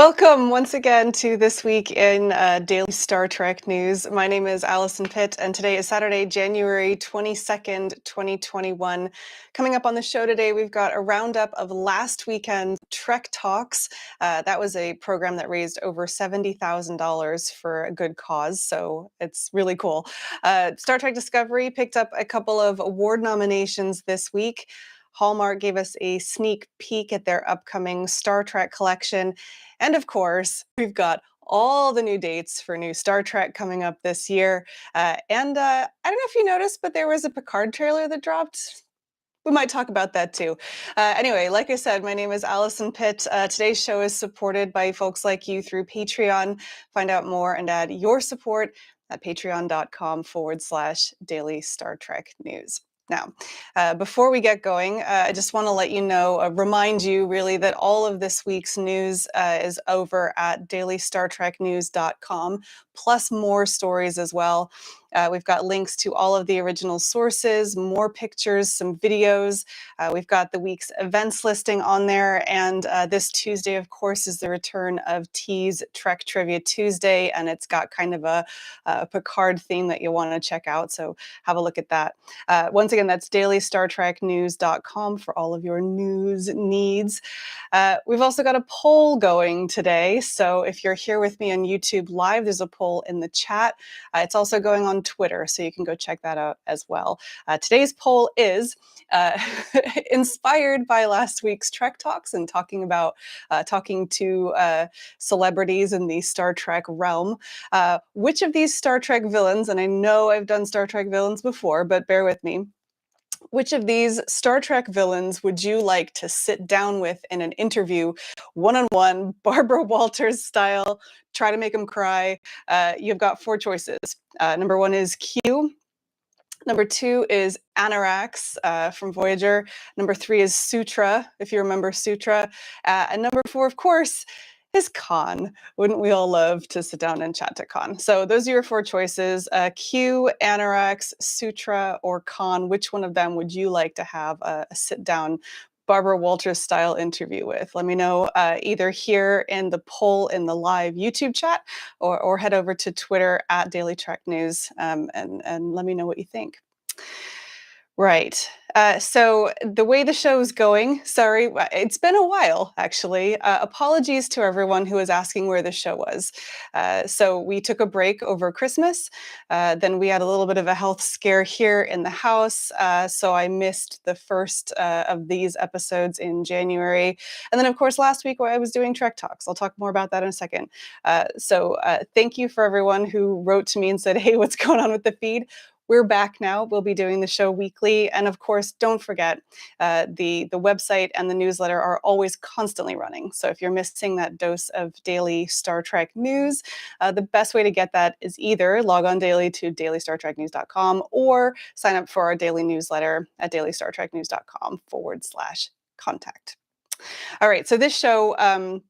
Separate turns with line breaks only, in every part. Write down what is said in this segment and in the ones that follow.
Welcome once again to This Week in Daily Star Trek News. My name is Alison Pitt, and today is Saturday, January 22nd, 2021. Coming up on the show today, we've got a roundup of last weekend Trek Talks. That was a program that raised over $70,000 for a good cause, so it's really cool. Star Trek Discovery picked up a couple of award nominations this week. Hallmark gave us a sneak peek at their upcoming Star Trek collection. And of course, we've got all the new dates for new Star Trek coming up this year. And I don't know if you noticed, but there was a Picard trailer that dropped. We might talk about that too. Anyway, like I said, my name is Alison Pitt. Today's show is supported by folks like you through Patreon. Find out more and add your support at patreon.com/daily Star Trek news. Now, before we get going, I just want to let you know, remind you really that all of this week's news is over at dailystartreknews.com, plus more stories as well. We've got links to all of the original sources, more pictures, some videos. We've got the week's events listing on there. And this Tuesday, of course, is the return of T's Trek Trivia Tuesday. And it's got kind of a Picard theme that you'll want to check out. So have a look at that. Once again, that's dailystartreknews.com for all of your news needs. We've also got a poll going today. So if you're here with me on YouTube Live, there's a poll in the chat. It's also going on Twitter, so you can go check that out as well. Today's poll is inspired by last week's Trek Talks and talking to celebrities in the Star Trek realm. Which of these Star Trek villains, and I know I've done Star Trek villains before, but bear with me, which of these Star Trek villains would you like to sit down with in an interview, one-on-one, Barbara Walters style, try to make them cry? You've got four choices. Number one is Q. Number two is Anarax from Voyager. Number three is Sutra, if you remember Sutra. And number four, of course, is Khan. Wouldn't we all love to sit down and chat to Khan? So those are your four choices. Q, Anarax, Sutra, or Khan. Which one of them would you like to have a sit-down Barbara Walters style interview with? Let me know either here in the poll in the live YouTube chat or head over to Twitter at Daily Trek News and let me know what you think. Right. So the way the show is going, sorry, it's been a while, actually. Apologies to everyone who was asking where the show was. So we took a break over Christmas. Then we had a little bit of a health scare here in the house. So I missed the first of these episodes in January. And then, of course, last week I was doing Trek Talks. I'll talk more about that in a second. So thank you for everyone who wrote to me and said, hey, what's going on with the feed? We're back now. We'll be doing the show weekly. And of course, don't forget, the website and the newsletter are always constantly running. So if you're missing that dose of daily Star Trek news, the best way to get that is either log on daily to dailystartreknews.com or sign up for our daily newsletter at dailystartreknews.com/contact. All right, so this show,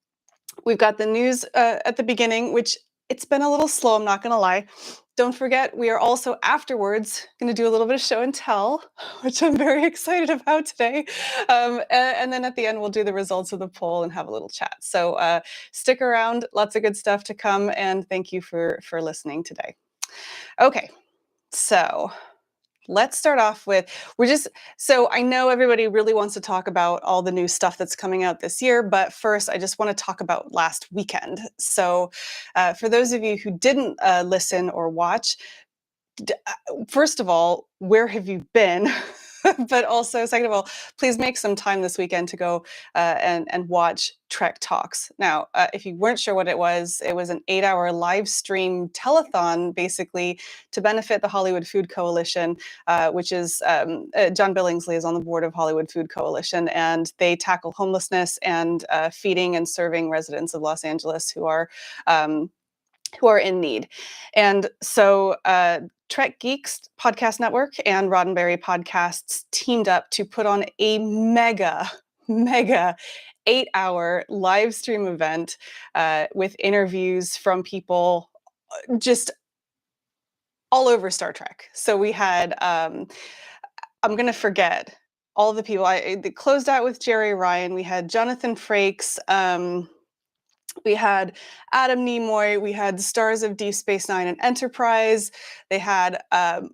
we've got the news at the beginning, which it's been a little slow, I'm not going to lie. Don't forget, we are also afterwards going to do a little bit of show and tell, which I'm very excited about today. And then at the end, we'll do the results of the poll and have a little chat. So stick around, lots of good stuff to come, and thank you for listening today. Okay, so let's start off with, so I know everybody really wants to talk about all the new stuff that's coming out this year, but first I just want to talk about last weekend. So for those of you who didn't listen or watch, first of all, where have you been? But also, second of all, please make some time this weekend to go and watch Trek Talks. Now, if you weren't sure what it was an 8-hour live stream telethon, basically, to benefit the Hollywood Food Coalition, which is John Billingsley is on the board of Hollywood Food Coalition, and they tackle homelessness and feeding and serving residents of Los Angeles who are in need. And so Trek Geeks Podcast Network and Roddenberry Podcasts teamed up to put on a mega 8-hour live stream event with interviews from people just all over Star Trek. So we had, I'm going to forget all the people. They closed out with Jerry Ryan. We had Jonathan Frakes, We had Adam Nimoy. We had the stars of Deep Space Nine and Enterprise. They had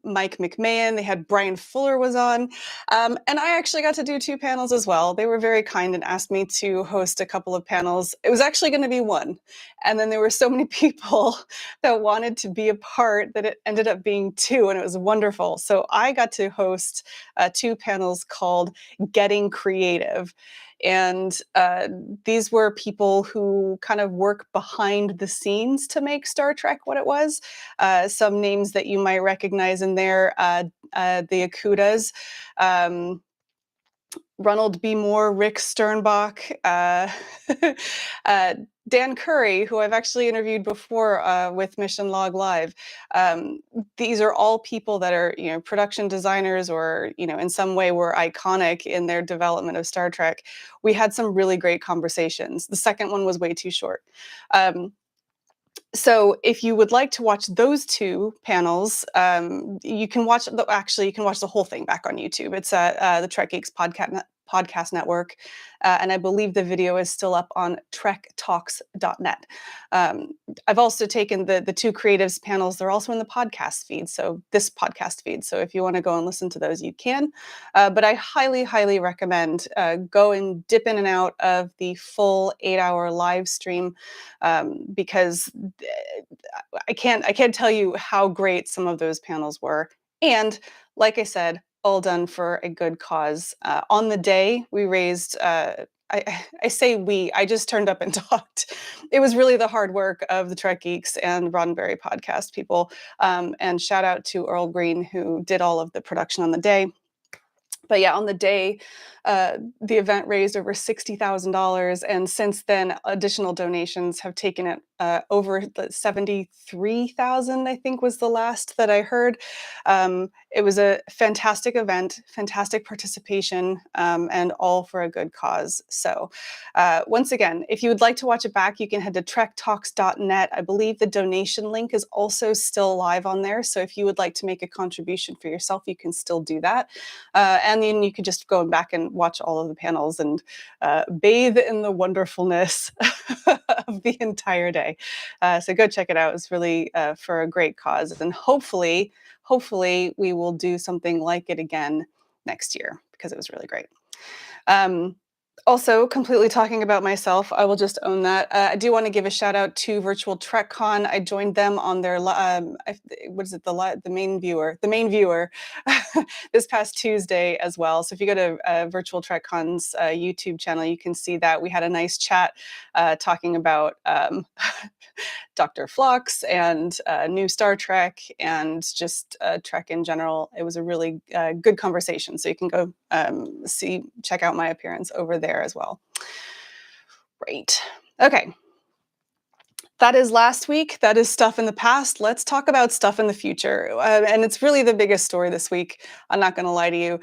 Mike McMahon. They had Brian Fuller was on. And I actually got to do 2 panels as well. They were very kind and asked me to host a couple of panels. It was actually going to be 1. And then there were so many people that wanted to be a part that it ended up being 2. And it was wonderful. So I got to host 2 panels called Getting Creative. And these were people who kind of work behind the scenes to make Star Trek what it was. Some names that you might recognize in there, the Akutas, Ronald B. Moore, Rick Sternbach, Dan Curry, who I've actually interviewed before with Mission Log Live. These are all people that are, production designers or, in some way were iconic in their development of Star Trek. We had some really great conversations. The second one was way too short. So if you would like to watch those 2 panels, you can watch the whole thing back on YouTube. It's at the Trek Geeks podcast network. And I believe the video is still up on trektalks.net. I've also taken the 2 creatives panels. They're also in the podcast feed. So this podcast feed. So if you want to go and listen to those, you can. But I highly, highly recommend go and dip in and out of the full 8-hour live stream because I can't tell you how great some of those panels were. And like I said, all done for a good cause. On the day, we raised, I say we, I just turned up and talked. It was really the hard work of the Trek Geeks and Roddenberry podcast people. And shout out to Earl Green, who did all of the production on the day. But yeah, on the day, the event raised over $60,000. And since then, additional donations have taken it over 73,000, I think was the last that I heard. It was a fantastic event, fantastic participation, and all for a good cause. So once again, if you would like to watch it back, you can head to trektalks.net. I believe the donation link is also still live on there. So if you would like to make a contribution for yourself, you can still do that. And then you could just go back and watch all of the panels and bathe in the wonderfulness of the entire day. So go check it out. It's really for a great cause. And hopefully we will do something like it again next year because it was really great. Also, completely talking about myself, I will just own that. I do want to give a shout out to Virtual TrekCon. I joined them on their, the main viewer, this past Tuesday as well. So if you go to Virtual TrekCon's YouTube channel, you can see that we had a nice chat talking about Dr. Phlox and new Star Trek and just Trek in general. It was a really good conversation. So you can go check out my appearance over there as well. Great. Okay. That is last week. That is stuff in the past. Let's talk about stuff in the future. And it's really the biggest story this week. I'm not going to lie to you.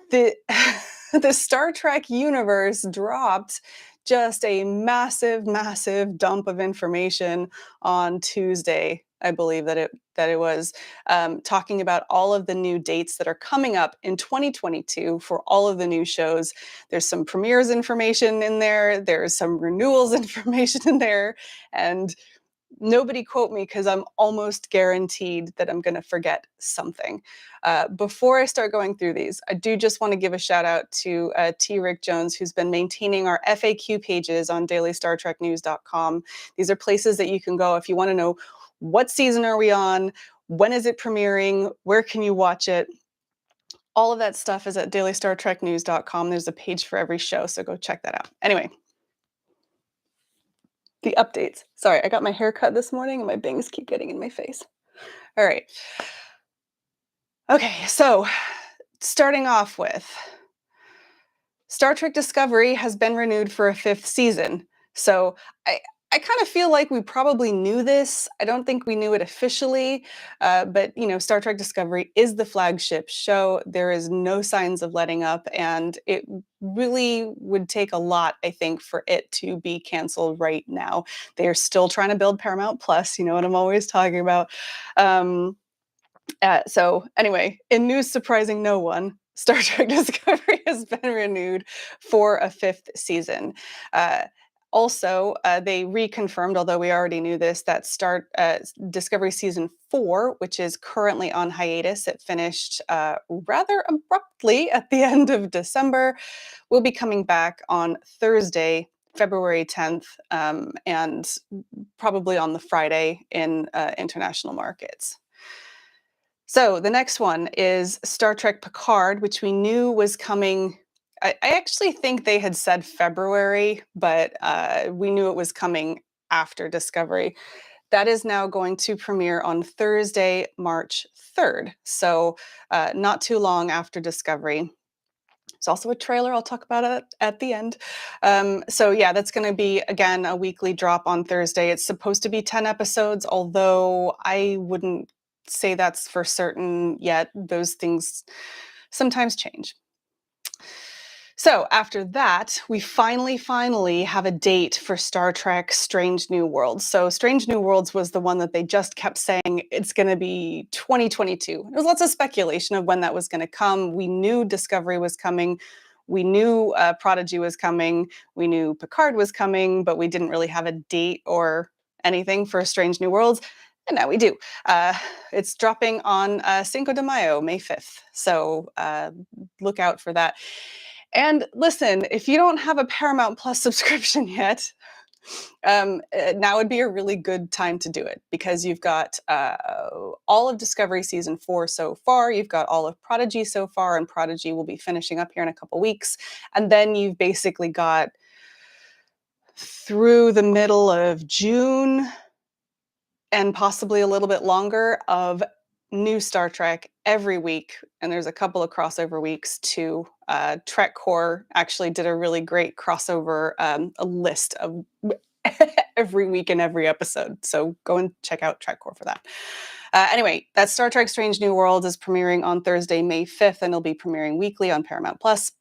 The Star Trek universe dropped just a massive, massive dump of information on Tuesday. I believe that it was talking about all of the new dates that are coming up in 2022 for all of the new shows. There's some premieres information in there. There's some renewals information in there. And nobody quote me because I'm almost guaranteed that I'm going to forget something. Before I start going through these, I do just want to give a shout out to T. Rick Jones, who's been maintaining our FAQ pages on dailystartreknews.com. These are places that you can go if you want to know what season are we on, when is it premiering, where can you watch it. All of that stuff is at dailystartreknews.com. There's a page for every show, so go check that out. Anyway. The updates. Sorry, I got my hair cut this morning and my bangs keep getting in my face. All right. Okay, so starting off with Star Trek Discovery has been renewed for a 5th season. So I kind of feel like we probably knew this. I don't think we knew it officially, but Star Trek Discovery is the flagship show. There is no signs of letting up, and it really would take a lot, I think, for it to be canceled right now. They are still trying to build Paramount Plus, you know what I'm always talking about. So anyway, in news surprising no one, Star Trek Discovery has been renewed for a 5th season. Also, they reconfirmed, although we already knew this, that Discovery Season 4, which is currently on hiatus, it finished rather abruptly at the end of December, will be coming back on Thursday, February 10th, and probably on the Friday in international markets. So the next one is Star Trek Picard, which we knew was coming. I actually think they had said February, but we knew it was coming after Discovery. That is now going to premiere on Thursday, March 3rd. So not too long after Discovery. It's also a trailer. I'll talk about it at the end. So yeah, that's going to be, again, a weekly drop on Thursday. It's supposed to be 10 episodes, although I wouldn't say that's for certain yet. Those things sometimes change. So after that, we finally have a date for Star Trek Strange New Worlds. So Strange New Worlds was the one that they just kept saying it's going to be 2022. There was lots of speculation of when that was going to come. We knew Discovery was coming. We knew Prodigy was coming. We knew Picard was coming, but we didn't really have a date or anything for Strange New Worlds. And now we do. It's dropping on Cinco de Mayo, May 5th. So look out for that. And listen, if you don't have a Paramount Plus subscription yet, now would be a really good time to do it, because you've got all of Discovery Season 4 so far. You've got all of Prodigy so far, and Prodigy will be finishing up here in a couple weeks. And then you've basically got through the middle of June and possibly a little bit longer of new Star Trek every week. And there's a couple of crossover weeks too. Trek Core actually did a really great crossover, a list of every week and every episode. So go and check out Trek Core for that. Anyway, that Star Trek Strange New Worlds is premiering on Thursday, May 5th, and it'll be premiering weekly on Paramount Plus.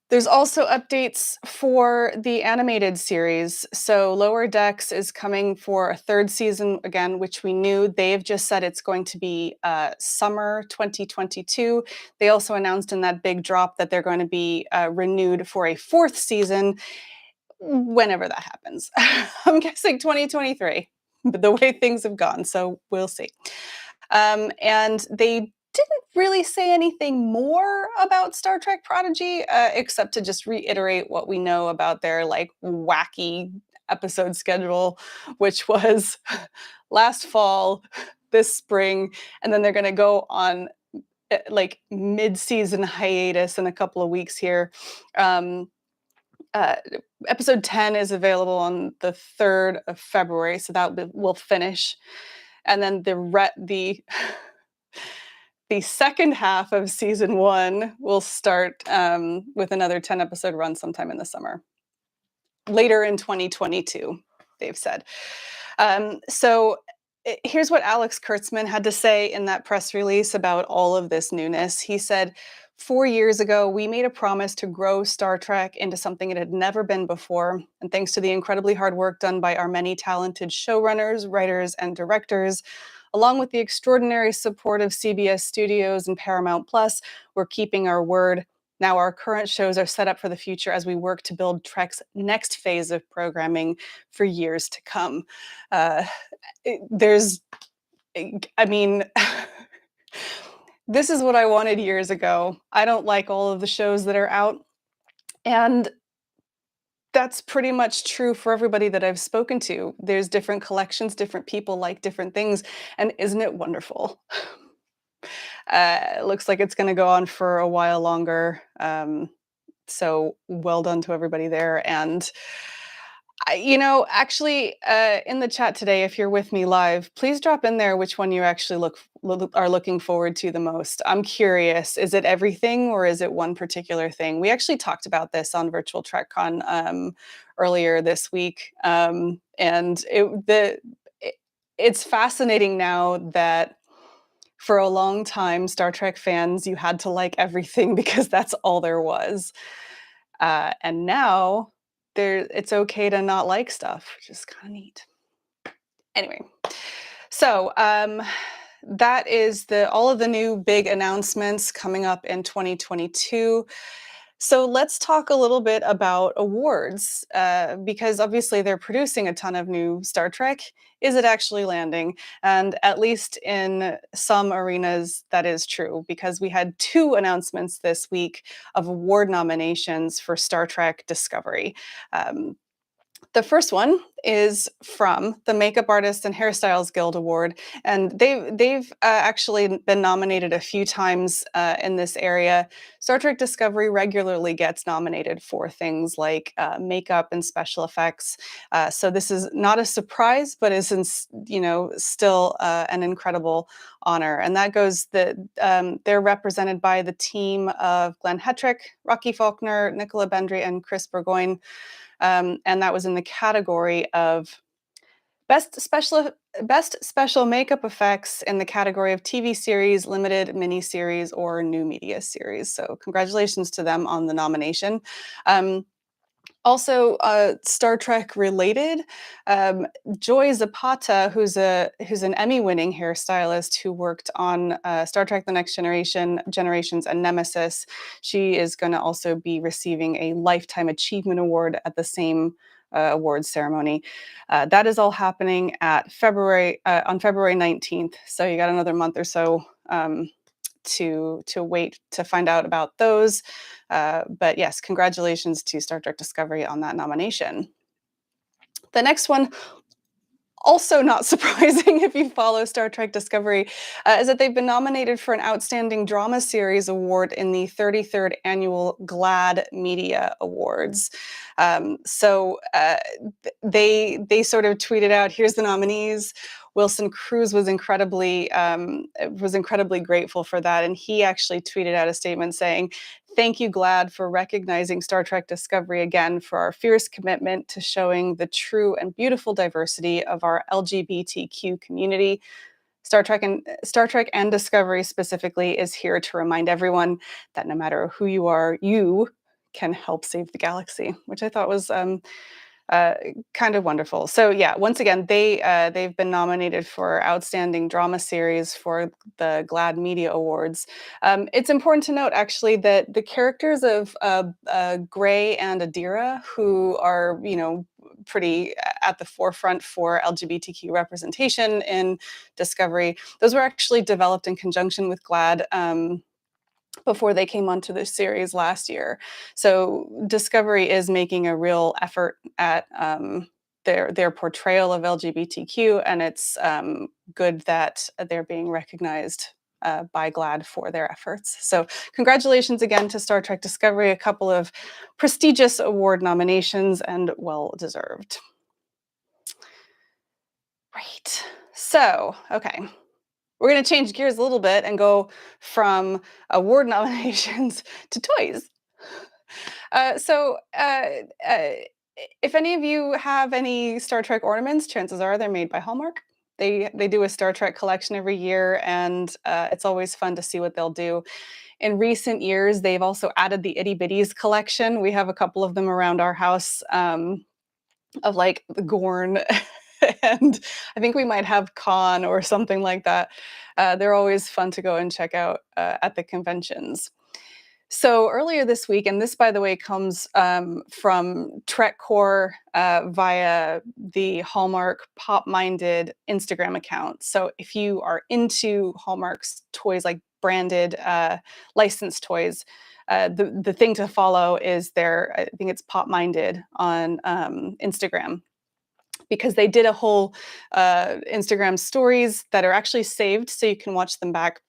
There's also updates for the animated series. So Lower Decks is coming for a third season again, which we knew. They've just said it's going to be summer 2022. They also announced in that big drop that they're going to be renewed for a fourth season whenever that happens. I'm guessing 2023, but the way things have gone, so we'll see. And they didn't really say anything more about Star Trek Prodigy, except to just reiterate what we know about their like wacky episode schedule, which was last fall, this spring, and then they're going to go on like mid-season hiatus in a couple of weeks here. Episode 10 is available on the 3rd of February, so that will finish. And then the second half of season 1 will start with another 10-episode run sometime in the summer. Later in 2022, they've said. So here's what Alex Kurtzman had to say in that press release about all of this newness. He said, 4 years ago, we made a promise to grow Star Trek into something it had never been before. And thanks to the incredibly hard work done by our many talented showrunners, writers, and directors, along with the extraordinary support of CBS Studios and Paramount Plus, we're keeping our word. Now our current shows are set up for the future as we work to build Trek's next phase of programming for years to come. This is what I wanted years ago. I don't like all of the shows that are out. And that's pretty much true for everybody that I've spoken to. There's different collections, different people like different things. And isn't it wonderful? It looks like it's going to go on for a while longer. So well done to everybody there. And actually, in the chat today, if you're with me live, please drop in there which one you actually are looking forward to the most. I'm curious, is it everything or is it one particular thing? We actually talked about this on Virtual TrekCon earlier this week, and it's fascinating now that for a long time, Star Trek fans, you had to like everything because that's all there was, and now it's okay to not like stuff, which is kind of neat. Anyway, so that is all of the new big announcements coming up in 2022. So let's talk a little bit about awards, because obviously they're producing a ton of new Star Trek. Is it actually landing? And at least in some arenas, that is true, because we had two announcements this week of award nominations for Star Trek Discovery. Um, the first one is from the Makeup Artists and Hairstyles Guild Award, and they've actually been nominated a few times in this area. Star Trek Discovery regularly gets nominated for things like makeup and special effects, so this is not a surprise, but is still an incredible honor. And that goes that they're represented by the team of Glenn Hetrick, Rocky Faulkner, Nicola Bendry, and Chris Burgoyne. And that was in the category of best special makeup effects in the category of TV series, limited miniseries, or new media series. So congratulations to them on the nomination. Also, Star Trek related, Joy Zapata, who's an Emmy-winning hairstylist who worked on Star Trek: The Next Generation, Generations, and Nemesis. She is going to also be receiving a Lifetime Achievement Award at the same awards ceremony. That is all happening on February 19th. So you got another month or so to wait to find out about those. But yes, congratulations to Star Trek Discovery on that nomination. The next one, also not surprising if you follow Star Trek Discovery, is that they've been nominated for an Outstanding Drama Series Award in the 33rd Annual GLAAD Media Awards. They sort of tweeted out, "Here's the nominees." Wilson Cruz was incredibly grateful for that, and he actually tweeted out a statement saying, "Thank you, GLAAD, for recognizing Star Trek Discovery again for our fierce commitment to showing the true and beautiful diversity of our LGBTQ community. Star Trek and Discovery specifically is here to remind everyone that no matter who you are, you can help save the galaxy," which I thought was kind of wonderful. So yeah, once again, they've been nominated for Outstanding Drama Series for the GLAAD Media Awards. It's important to note, actually, that the characters of Gray and Adira, who are pretty at the forefront for LGBTQ representation in Discovery, those were actually developed in conjunction with GLAAD. Before they came onto the series last year. So Discovery is making a real effort at their portrayal of LGBTQ, and it's good that they're being recognized by GLAAD for their efforts. So congratulations again to Star Trek Discovery, a couple of prestigious award nominations, and well-deserved. Right. So, okay. We're going to change gears a little bit and go from award nominations to toys. If any of you have any Star Trek ornaments, chances are they're made by Hallmark. They do a Star Trek collection every year, and it's always fun to see what they'll do. In recent years, they've also added the Itty Bitties collection. We have a couple of them around our house, of like the Gorn. And I think we might have Con or something like that. They're always fun to go and check out at the conventions. So earlier this week, and this, by the way, comes from TrekCore via the Hallmark Pop-Minded Instagram account. So if you are into Hallmark's toys, like branded licensed toys, the thing to follow is I think it's Pop-Minded on Instagram, because they did a whole Instagram stories that are actually saved so you can watch them back,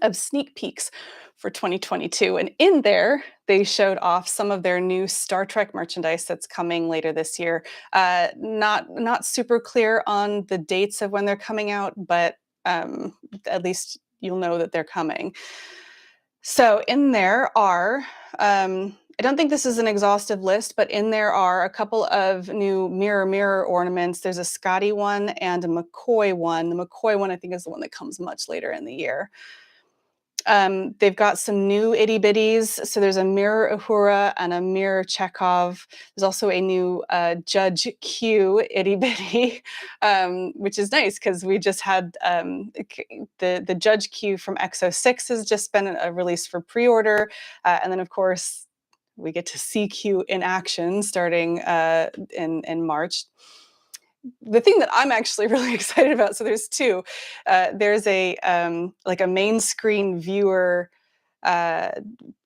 of sneak peeks for 2022. And in there, they showed off some of their new Star Trek merchandise that's coming later this year. Not super clear on the dates of when they're coming out, but at least you'll know that they're coming. So in there are, I don't think this is an exhaustive list, but in there are a couple of new mirror ornaments. There's a Scotty one and a McCoy one. The McCoy one, I think, is the one that comes much later in the year. They've got some new itty bitties. So there's a Mirror Uhura and a Mirror Chekhov. There's also a new Judge Q itty bitty, which is nice because we just had the Judge Q from XO6 has just been released for pre-order. And then, of course, we get to see Q in action starting in March. The thing that I'm actually really excited about, so there's two. There's a like a main screen viewer uh,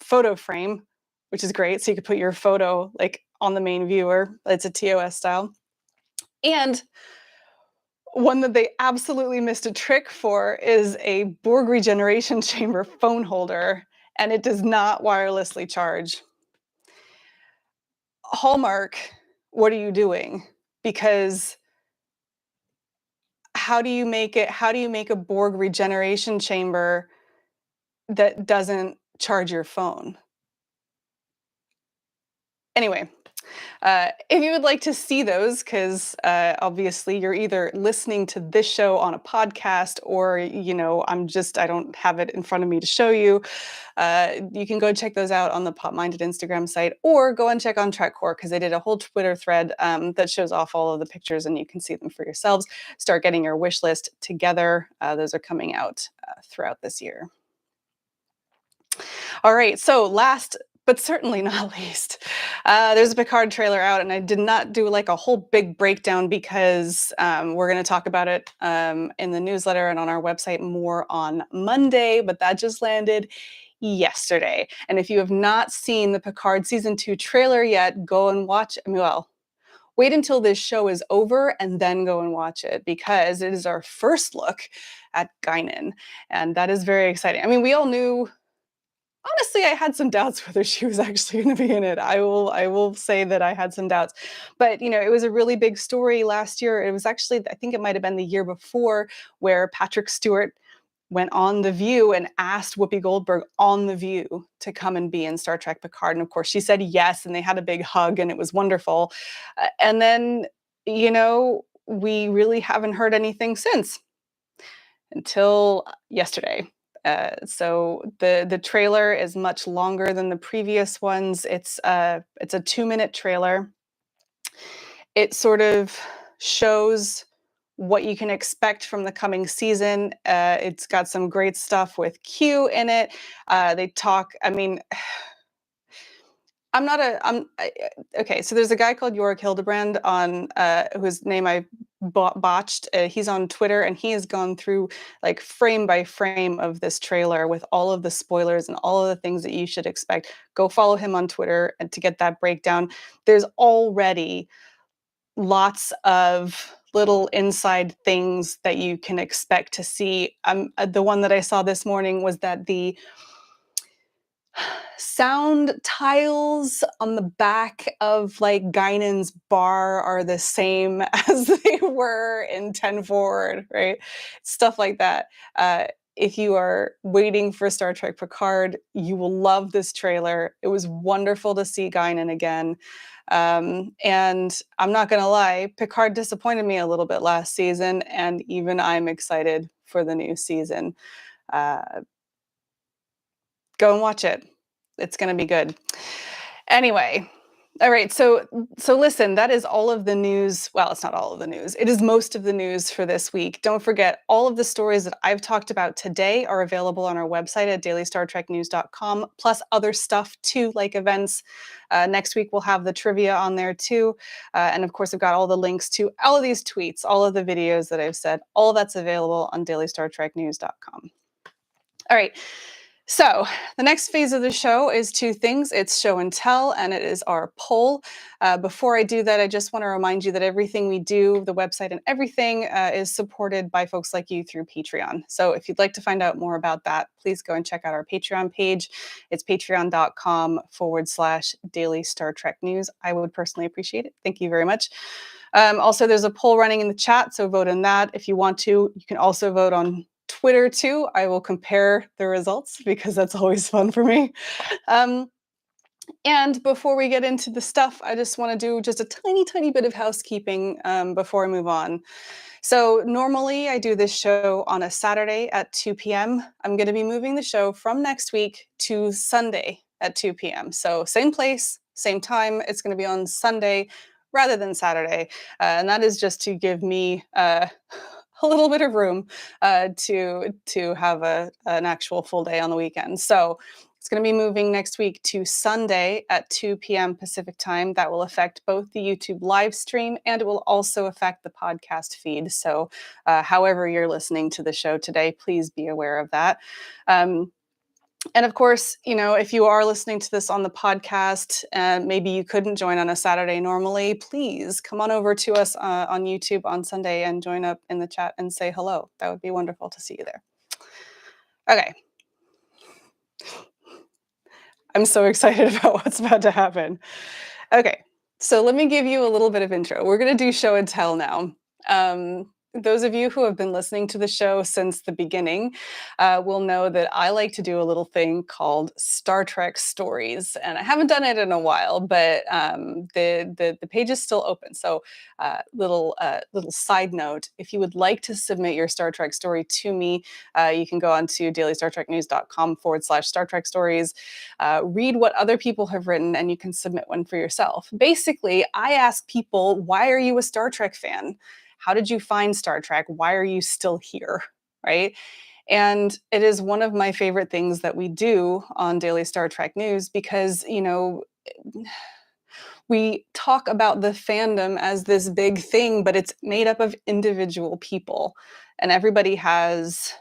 photo frame, which is great. So you could put your photo like on the main viewer. It's a TOS style. And one that they absolutely missed a trick for is a Borg regeneration chamber phone holder, and it does not wirelessly charge. Hallmark, what are you doing? Because how do you make a Borg regeneration chamber that doesn't charge your phone? Anyway, if you would like to see those, because obviously you're either listening to this show on a podcast or, I don't have it in front of me to show you. You can go check those out on the Pop Minded Instagram site, or go and check on TrekCore, because they did a whole Twitter thread that shows off all of the pictures and you can see them for yourselves. Start getting your wish list together. Those are coming out throughout this year. All right, so last but certainly not least, there's a Picard trailer out, and I did not do like a whole big breakdown because we're going to talk about it in the newsletter and on our website more on Monday, but that just landed yesterday. And if you have not seen the Picard season 2 trailer yet, go and watch. Wait until this show is over and then go and watch it, because it is our first look at Guinan, and that is very exciting. I mean, we all knew. Honestly, I had some doubts whether she was actually going to be in it. I will say that I had some doubts. But, it was a really big story last year. It was actually, I think it might have been the year before, where Patrick Stewart went on The View and asked Whoopi Goldberg on The View to come and be in Star Trek Picard. And of course, she said yes, and they had a big hug, and it was wonderful. And then, we really haven't heard anything since, until yesterday. So the trailer is much longer than the previous ones. It's a 2-minute trailer. It sort of shows what you can expect from the coming season. It's got some great stuff with Q in it. They talk. I mean, okay. So there's a guy called Yorick Hildebrand on whose name I botched. He's on Twitter, and he has gone through like frame by frame of this trailer with all of the spoilers and all of the things that you should expect. Go follow him on Twitter and to get that breakdown. There's already lots of little inside things that you can expect to see. The one that I saw this morning was that the sound tiles on the back of like Guinan's bar are the same as they were in 10 Forward, right? Stuff like that. If you are waiting for Star Trek Picard, you will love this trailer. It was wonderful to see Guinan again. And I'm not going to lie, Picard disappointed me a little bit last season, and even I'm excited for the new season. Go and watch it. It's going to be good. Anyway, all right. So listen, that is all of the news. Well, it's not all of the news. It is most of the news for this week. Don't forget, all of the stories that I've talked about today are available on our website at dailystartreknews.com, plus other stuff too, like events. Next week, we'll have the trivia on there too. And of course, I've got all the links to all of these tweets, all of the videos that I've said, all that's available on dailystartreknews.com. All right. So the next phase of the show is two things. It's show and tell, and it is our poll. Before I do that, I just want to remind you that everything we do, the website and everything, is supported by folks like you through Patreon. So if you'd like to find out more about that, please go and check out our Patreon page. It's patreon.com/Daily Star Trek News. I would personally appreciate it. Thank you very much. Also, there's a poll running in the chat, so vote in that if you want to. You can also vote on Twitter too. I will compare the results because that's always fun for me. And before we get into the stuff, I just want to do just a tiny bit of housekeeping before I move on. So normally I do this show on a Saturday at 2 p.m. I'm going to be moving the show from next week to Sunday at 2 p.m. So same place, same time. It's going to be on Sunday rather than Saturday. And that is just to give me a little bit of room to have an actual full day on the weekend. So It's going to be moving next week to Sunday at 2 p.m. Pacific time. That will affect both the YouTube live stream and it will also affect the podcast feed. So however you're listening to the show today, please be aware of that. And of course, if you are listening to this on the podcast and maybe you couldn't join on a Saturday normally, please come on over to us on YouTube on Sunday and join up in the chat and say hello. That would be wonderful to see you there. Okay. I'm so excited about what's about to happen. Okay, so let me give you a little bit of intro. We're going to do show and tell now. Those of you who have been listening to the show since the beginning will know that I like to do a little thing called Star Trek stories, and I haven't done it in a while, but the page is still open. So, little side note: if you would like to submit your Star Trek story to me, you can go on to dailystartreknews.com/Star Trek stories, read what other people have written, and you can submit one for yourself. Basically, I ask people, "Why are you a Star Trek fan? How did you find Star Trek? Why are you still here?" Right? And it is one of my favorite things that we do on Daily Star Trek News because, we talk about the fandom as this big thing, but it's made up of individual people. And everybody has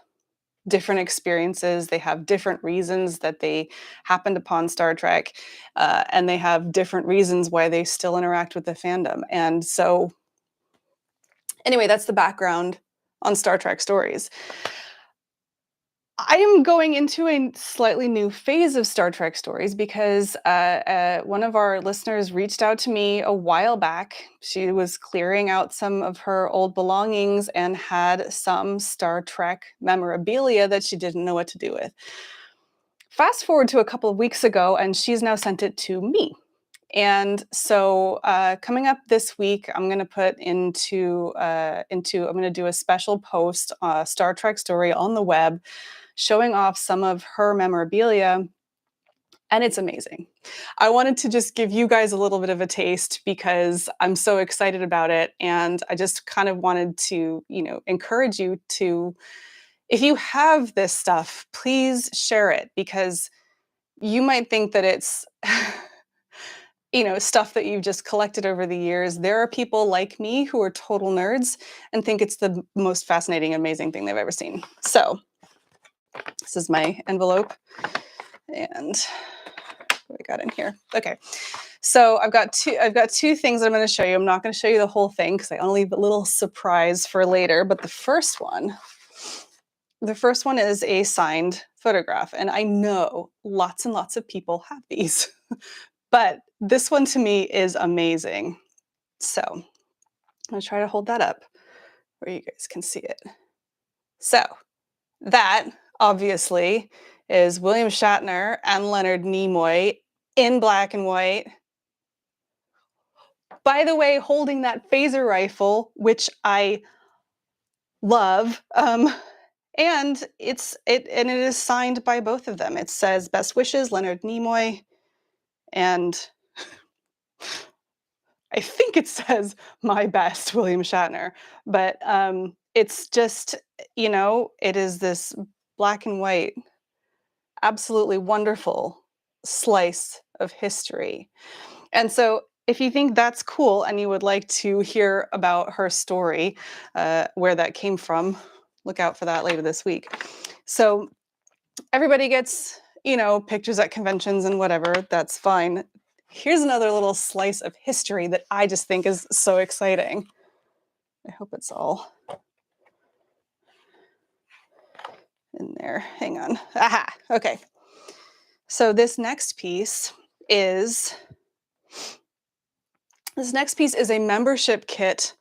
different experiences. They have different reasons that they happened upon Star Trek. And they have different reasons why they still interact with the fandom. And so anyway, that's the background on Star Trek stories. I am going into a slightly new phase of Star Trek stories because one of our listeners reached out to me a while back. She was clearing out some of her old belongings and had some Star Trek memorabilia that she didn't know what to do with. Fast forward to a couple of weeks ago, and she's now sent it to me. And so coming up this week, I'm going to put I'm going to do a special post, Star Trek story on the web, showing off some of her memorabilia. And it's amazing. I wanted to just give you guys a little bit of a taste because I'm so excited about it. And I just kind of wanted to, encourage you to, if you have this stuff, please share it because you might think that it's stuff that you've just collected over the years. There are people like me who are total nerds and think it's the most fascinating, amazing thing they've ever seen. So this is my envelope and what I got in here. Okay. So I've got two things that I'm going to show you. I'm not going to show you the whole thing because I want to leave a little surprise for later. But the first one is a signed photograph. And I know lots and lots of people have these. But this one to me is amazing. So I'm going to try to hold that up where you guys can see it. So that obviously is William Shatner and Leonard Nimoy in black and white. By the way, holding that phaser rifle, which I love. And it is signed by both of them. It says "Best wishes, Leonard Nimoy," and I think it says "My best, William Shatner." But it's just, it is this black and white, absolutely wonderful slice of history. And so if you think that's cool and you would like to hear about her story, where that came from, look out for that later this week. So everybody gets, pictures at conventions and whatever, that's fine. Here's another little slice of history that I just think is so exciting. I hope it's all in there. Hang on. Aha, okay. So this next piece is a membership kit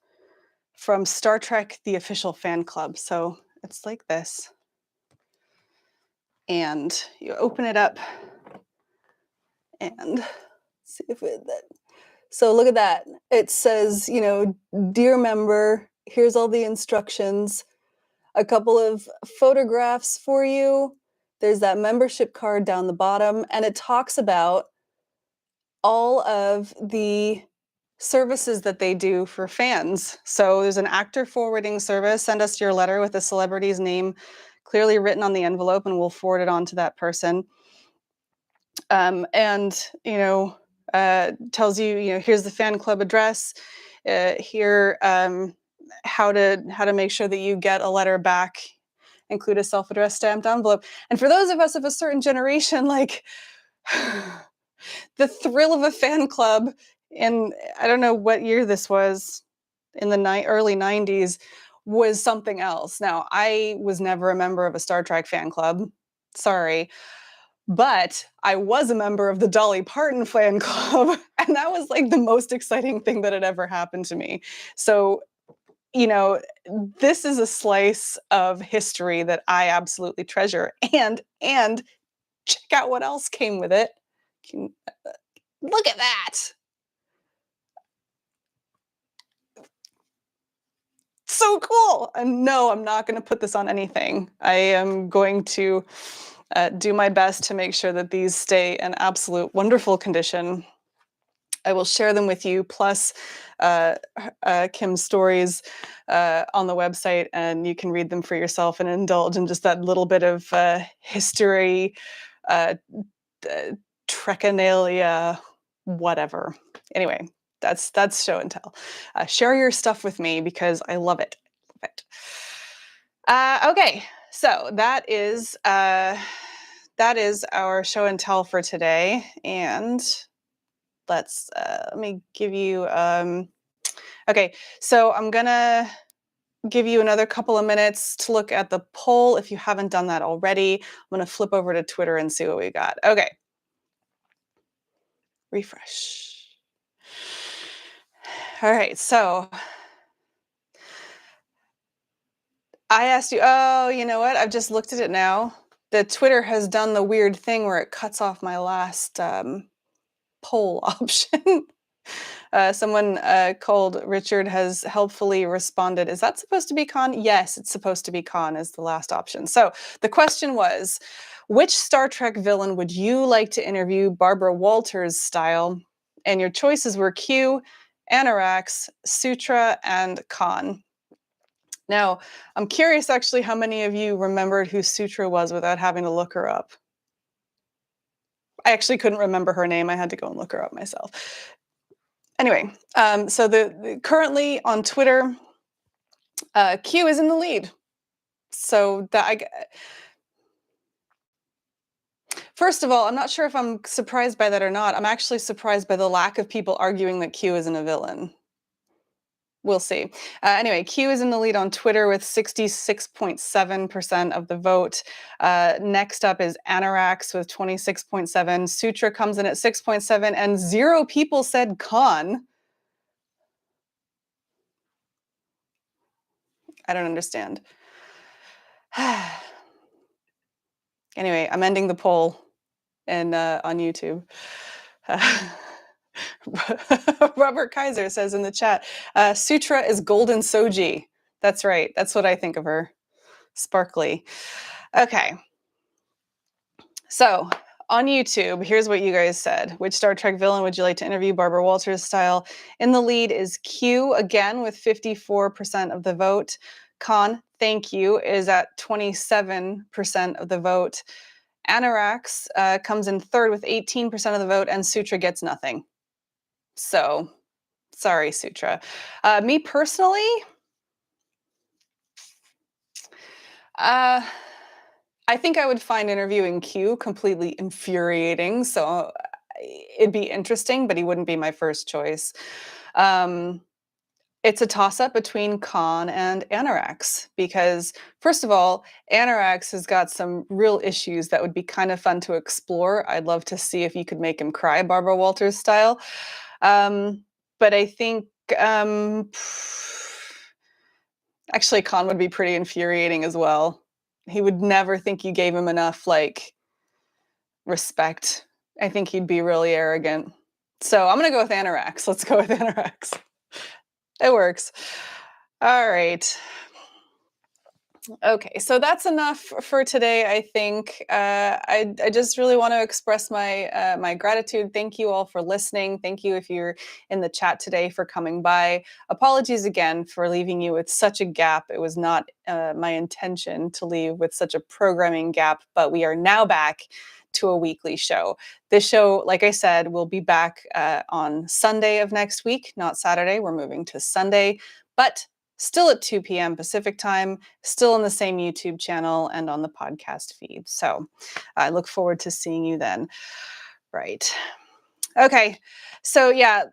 from Star Trek, the official fan club. So it's like this. And you open it up and see if that. So look at that. It says, "Dear member, here's all the instructions. A couple of photographs for you. There's that membership card down the bottom, and it talks about all of the services that they do for fans. So there's an actor forwarding service. Send us your letter with a celebrity's name clearly written on the envelope, and we'll forward it on to that person. And tells you, here's the fan club address, here, how to make sure that you get a letter back, include a self-addressed stamped envelope. And for those of us of a certain generation, like the thrill of a fan club in, I don't know what year this was, in the early 90s, was something else. Now, I was never a member of a Star Trek fan club. Sorry. But I was a member of the Dolly Parton fan club, and that was like the most exciting thing that had ever happened to me. So, you know, this is a slice of history that I absolutely treasure. And check out what else came with it. Look at that. So cool. And no, I'm not going to put this on anything. I am going to do my best to make sure that these stay in absolute wonderful condition. I will share them with you, plus Kim's stories on the website, and you can read them for yourself and indulge in just that little bit of history, Trekinalia, whatever. Anyway, that's show and tell. Share your stuff with me because I love it. Okay, so that is our show and tell for today, and let me give you okay, so I'm gonna give you another couple of minutes to look at the poll if you haven't done that already. I'm gonna flip over to Twitter and see what we got. Okay, refresh. All right, so I asked you, oh, you know what? I've just looked at it now. The Twitter has done the weird thing where it cuts off my last poll option. Someone called Richard has helpfully responded. Is that supposed to be con? Yes, it's supposed to be con is the last option. So the question was, which Star Trek villain would you like to interview Barbara Walters style? And your choices were Q, Anarax, Sutra, and Khan. Now, I'm curious actually how many of you remembered who Sutra was without having to look her up. I actually couldn't remember her name. I had to go and look her up myself. Anyway, so the currently on Twitter, Q is in the lead. So first of all, I'm not sure if I'm surprised by that or not. I'm actually surprised by the lack of people arguing that Q isn't a villain. We'll see. Anyway, Q is in the lead on Twitter with 66.7% of the vote. Next up is Anarax with 26.7. Sutra comes in at 6.7, and 0 people said Khan. I don't understand. Anyway, I'm ending the poll and on YouTube. Robert Kaiser says in the chat, Sutra is golden soji. That's right. That's what I think of her. Sparkly. Okay. So on YouTube, here's what you guys said. Which Star Trek villain would you like to interview Barbara Walters style? In the lead is Q, again, with 54% of the vote. Khan, thank you, is at 27% of the vote. Anarax comes in third with 18% of the vote, and Sutra gets nothing. So, sorry, Sutra. Me personally, I think I would find interviewing Q completely infuriating. So it'd be interesting, but he wouldn't be my first choice. It's a toss-up between Khan and Anarax because, first of all, Anarax has got some real issues that would be kind of fun to explore. I'd love to see if you could make him cry, Barbara Walters style. But I think actually Khan would be pretty infuriating as well. He would never think you gave him enough like respect. I think he'd be really arrogant. So I'm gonna go with Anarax. Let's go with Anarax. It works. All right. Okay, so that's enough for today. I think I just really want to express my gratitude. Thank you all for listening. Thank you if you're in the chat today for coming by. Apologies again for leaving you with such a gap. It was not my intention to leave with such a programming gap, but we are now back to a weekly show. This show, like I said, will be back on Sunday of next week, not Saturday. We're moving to Sunday, but still at 2 p.m. Pacific time, still on the same YouTube channel and on the podcast feed. So I look forward to seeing you then. Right. Okay. So yeah,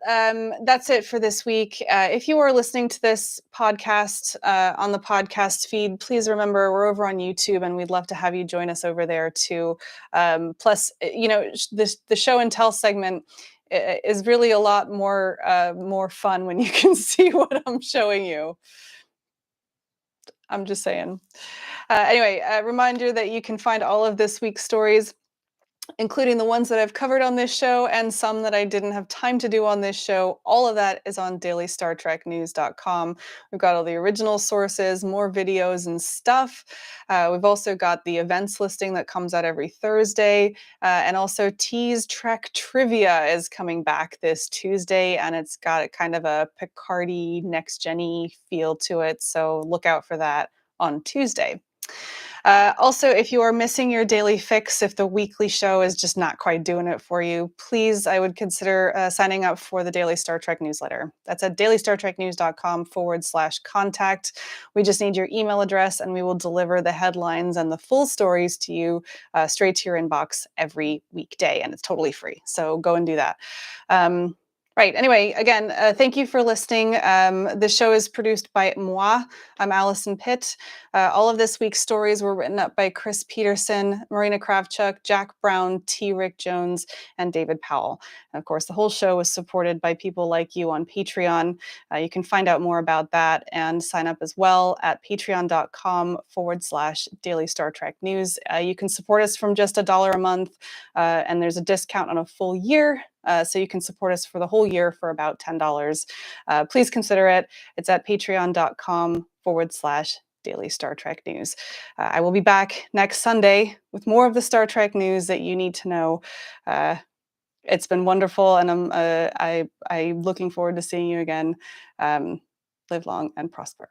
that's it for this week. If you are listening to this podcast on the podcast feed, please remember we're over on YouTube, and we'd love to have you join us over there too. Plus, the show and tell segment is really a lot more fun when you can see what I'm showing you. I'm just saying. Anyway, a reminder that you can find all of this week's stories, including the ones that I've covered on this show and some that I didn't have time to do on this show. All of that is on dailystartreknews.com. We've got all the original sources, more videos and stuff. We've also got the events listing that comes out every Thursday. And also T's Trek Trivia is coming back this Tuesday, and it's got kind of a Picardy next-gen-y feel to it. So look out for that on Tuesday. Also, if you are missing your daily fix, if the weekly show is just not quite doing it for you, please, I would consider signing up for the Daily Star Trek newsletter. That's at dailystartreknews.com/contact. We just need your email address, and we will deliver the headlines and the full stories to you straight to your inbox every weekday, and it's totally free. So go and do that. Right. Anyway, again, thank you for listening. This show is produced by moi. I'm Alison Pitt. All of this week's stories were written up by Chris Peterson, Marina Kravchuk, Jack Brown, T. Rick Jones, and David Powell. And of course, the whole show was supported by people like you on Patreon. You can find out more about that and sign up as well at patreon.com/Daily Star Trek News. You can support us from just $1 a month, and there's a discount on a full year. So you can support us for the whole year for about $10. Please consider it. It's at patreon.com/Daily Star Trek News. I will be back next Sunday with more of the Star Trek news that you need to know. It's been wonderful, and I'm looking forward to seeing you again. Live long and prosper.